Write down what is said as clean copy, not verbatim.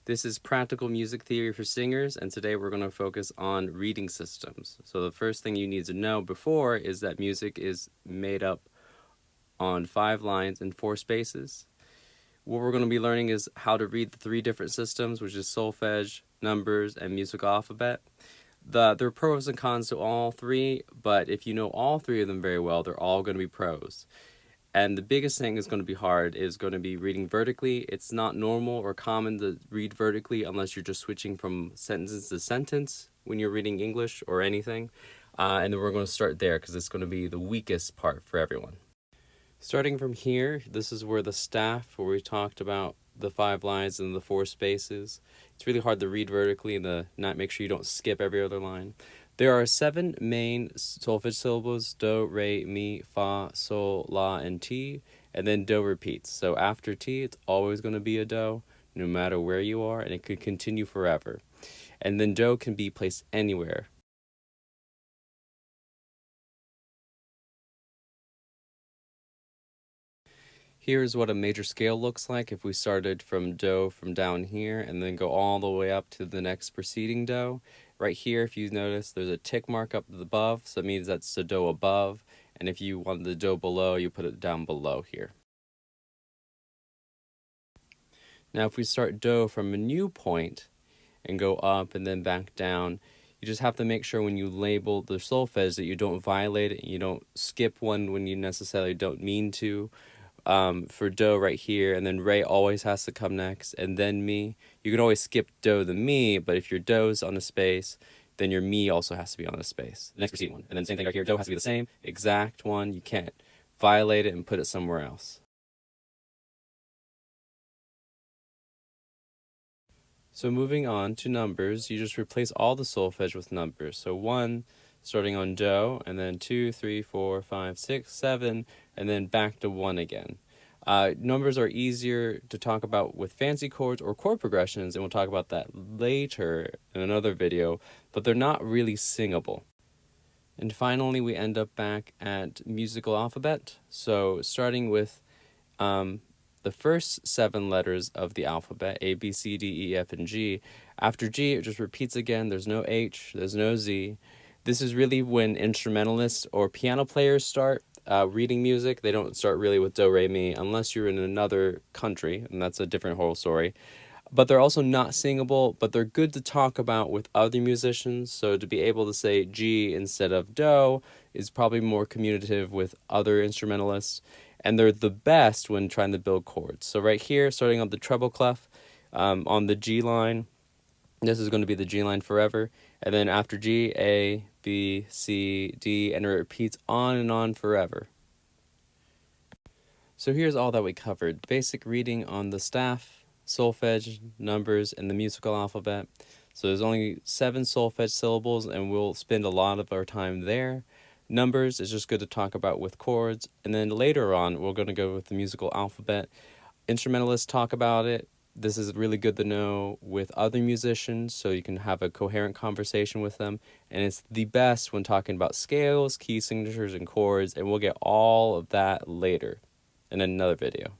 This is Practical Music Theory for Singers, and today we're going to focus on reading systems. So the first thing you need to know before is that music is made up on 5 lines and 4 spaces. What we're going to be learning is how to read the 3 different systems, which is solfege, numbers, and musical alphabet. There are pros and cons to all 3, but if you know all 3 of them very well, they're all going to be pros. And the biggest thing is going to be hard is going to be reading vertically. It's not normal or common to read vertically unless you're just switching from sentence to sentence when you're reading English or anything. And then we're going to start there because it's going to be the weakest part for everyone. Starting from here, this is where the staff, where we talked about the 5 lines and the 4 spaces. It's really hard to read vertically and not make sure you don't skip every other line. There are 7 main solfege syllables: do, re, mi, fa, sol, la, and ti, and then do repeats. So after ti, it's always going to be a do, no matter where you are, and it could continue forever. And then do can be placed anywhere. Here's what a major scale looks like if we started from do from down here and then go all the way up to the next preceding do. Right here, if you notice, there's a tick mark up above, so it means that's the do above. And if you want the do below, you put it down below here. Now, if we start do from a new point and go up and then back down, you just have to make sure when you label the solfege that you don't violate it, you don't skip one when you necessarily don't mean to. For do right here, and then re always has to come next, and then mi. You can always skip do the mi, but if your do's on a space, then your mi also has to be on a space. The next preceding one. And then same thing right here, do has to be the same exact one. You can't violate it and put it somewhere else. So moving on to numbers, you just replace all the solfege with numbers. So 1 starting on do, and then 2, 3, 4, 5, 6, 7, and then back to 1 again. Numbers are easier to talk about with fancy chords or chord progressions, and we'll talk about that later in another video, but they're not really singable. And finally, we end up back at musical alphabet. So starting with the first 7 letters of the alphabet, A, B, C, D, E, F, and G. After G, it just repeats again. There's no H, there's no Z. This is really when instrumentalists or piano players start reading music. They don't start really with do, re, mi, unless you're in another country, and that's a different whole story. But they're also not singable, but they're good to talk about with other musicians. So to be able to say G instead of do is probably more communicative with other instrumentalists. And they're the best when trying to build chords. So right here, starting on the treble clef, on the G line, this is going to be the G line forever. And then after G, A, B, C, D, and it repeats on and on forever. So here's all that we covered. Basic reading on the staff, solfege, numbers, and the musical alphabet. So there's only 7 solfege syllables, and we'll spend a lot of our time there. Numbers is just good to talk about with chords, and then later on we're going to go with the musical alphabet. Instrumentalists talk about it. This is really good to know with other musicians, so you can have a coherent conversation with them, and it's the best when talking about scales, key signatures, and chords, and we'll get all of that later in another video.